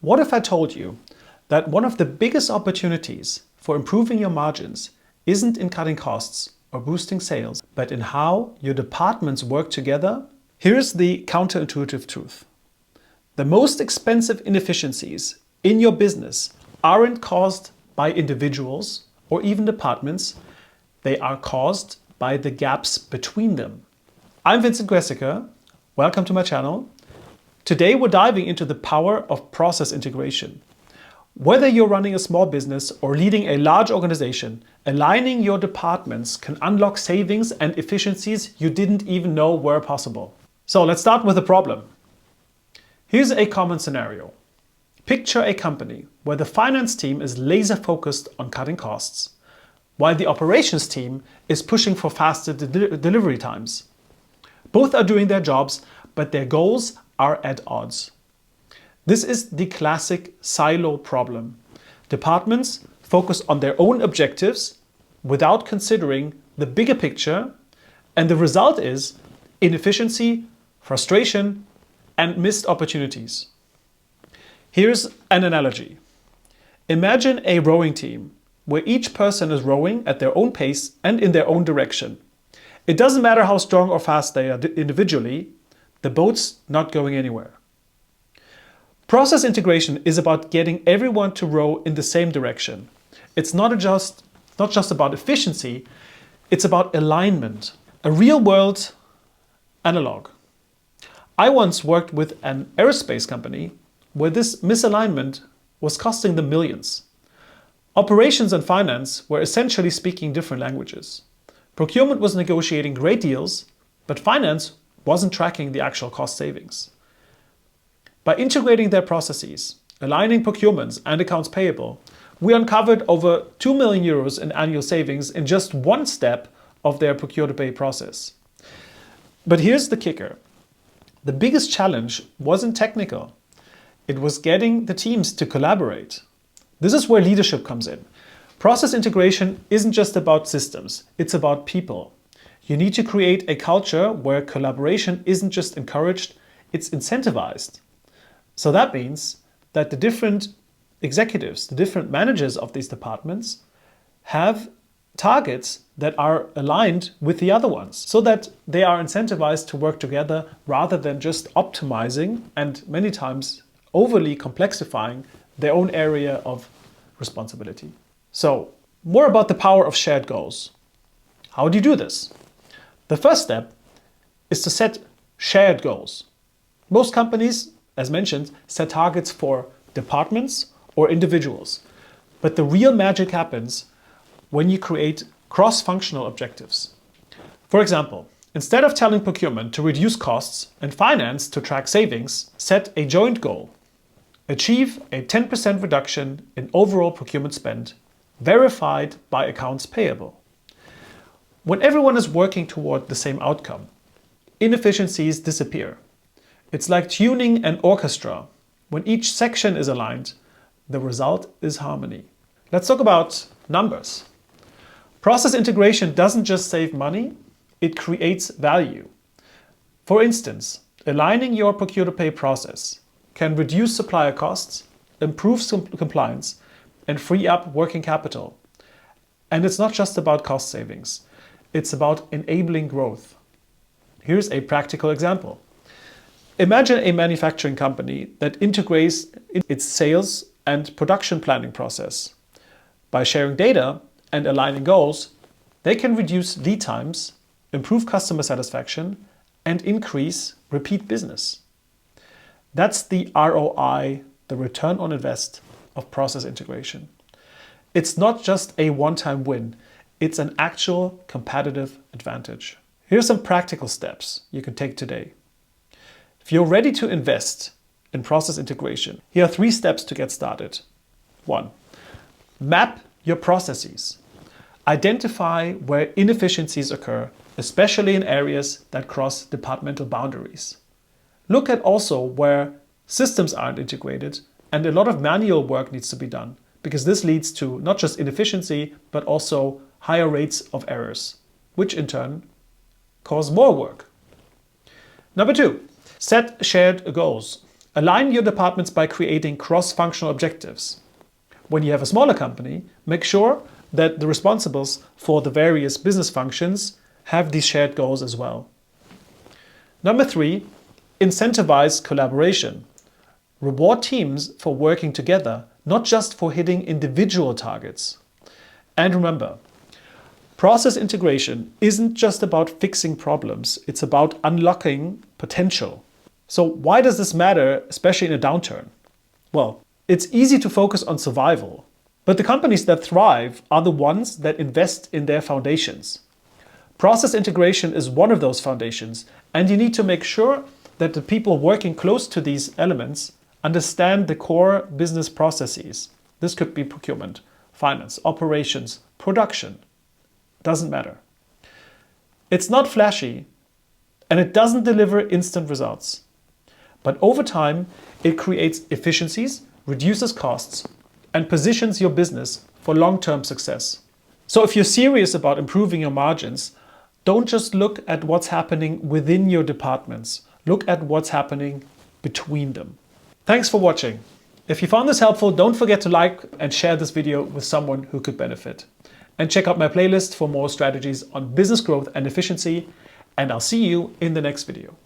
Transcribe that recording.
What if I told you that one of the biggest opportunities for improving your margins isn't in cutting costs or boosting sales, but in how your departments work together? Here's the counterintuitive truth. The most expensive inefficiencies in your business aren't caused by individuals or even departments. They are caused by the gaps between them. I'm Vincent Gressiker. Welcome to my channel. Today we're diving into the power of process integration. Whether you're running a small business or leading a large organization, aligning your departments can unlock savings and efficiencies you didn't even know were possible. So let's start with the problem. Here's a common scenario. Picture a company where the finance team is laser focused on cutting costs, while the operations team is pushing for faster delivery times. Both are doing their jobs, but their goals are at odds. This is the classic silo problem. Departments focus on their own objectives without considering the bigger picture, and the result is inefficiency, frustration, and missed opportunities. Here's an analogy. Imagine a rowing team where each person is rowing at their own pace and in their own direction. It doesn't matter how strong or fast they are individually, the boat's not going anywhere. Process integration is about getting everyone to row in the same direction. It's not just about efficiency, it's about alignment. A real-world analog. I once worked with an aerospace company where this misalignment was costing them millions. Operations and finance were essentially speaking different languages. Procurement was negotiating great deals, but finance wasn't tracking the actual cost savings. By integrating their processes, aligning procurements and accounts payable, we uncovered over 2 million euros in annual savings in just one step of their procure-to-pay process. But here's the kicker. The biggest challenge wasn't technical. It was getting the teams to collaborate. This is where leadership comes in. Process integration isn't just about systems, it's about people. You need to create a culture where collaboration isn't just encouraged, it's incentivized. So that means that the different executives, the different managers of these departments have targets that are aligned with the other ones so that they are incentivized to work together rather than just optimizing and many times overly complexifying their own area of responsibility. So, more about the power of shared goals. How do you do this? The first step is to set shared goals. Most companies, as mentioned, set targets for departments or individuals. But the real magic happens when you create cross-functional objectives. For example, instead of telling procurement to reduce costs and finance to track savings, set a joint goal. Achieve a 10% reduction in overall procurement spend, verified by accounts payable. When everyone is working toward the same outcome, inefficiencies disappear. It's like tuning an orchestra. When each section is aligned, the result is harmony. Let's talk about numbers. Process integration doesn't just save money, it creates value. For instance, aligning your procure-to-pay process can reduce supplier costs, improve compliance, and free up working capital. And it's not just about cost savings. It's about enabling growth. Here's a practical example. Imagine a manufacturing company that integrates its sales and production planning process. By sharing data and aligning goals, they can reduce lead times, improve customer satisfaction, and increase repeat business. That's the ROI, the return on invest of process integration. It's not just a one-time win. It's an actual competitive advantage. Here's some practical steps you can take today. If you're ready to invest in process integration, here are 3 steps to get started. 1. Map your processes. Identify where inefficiencies occur, especially in areas that cross departmental boundaries. Look at also where systems aren't integrated and a lot of manual work needs to be done, because this leads to not just inefficiency, but also higher rates of errors, which in turn cause more work. Number 2, set shared goals. Align your departments by creating cross-functional objectives. When you have a smaller company, make sure that the responsibles for the various business functions have these shared goals as well. Number 3, incentivize collaboration. Reward teams for working together, not just for hitting individual targets. And remember, process integration isn't just about fixing problems, it's about unlocking potential. So why does this matter, especially in a downturn? Well, it's easy to focus on survival, but the companies that thrive are the ones that invest in their foundations. Process integration is one of those foundations, and you need to make sure that the people working close to these elements understand the core business processes. This could be procurement, finance, operations, production. Doesn't matter. It's not flashy, and it doesn't deliver instant results. But over time, it creates efficiencies, reduces costs, and positions your business for long-term success. So if you're serious about improving your margins, don't just look at what's happening within your departments. Look at what's happening between them. Thanks for watching. If you found this helpful, don't forget to like and share this video with someone who could benefit. And check out my playlist for more strategies on business growth and efficiency, and I'll see you in the next video.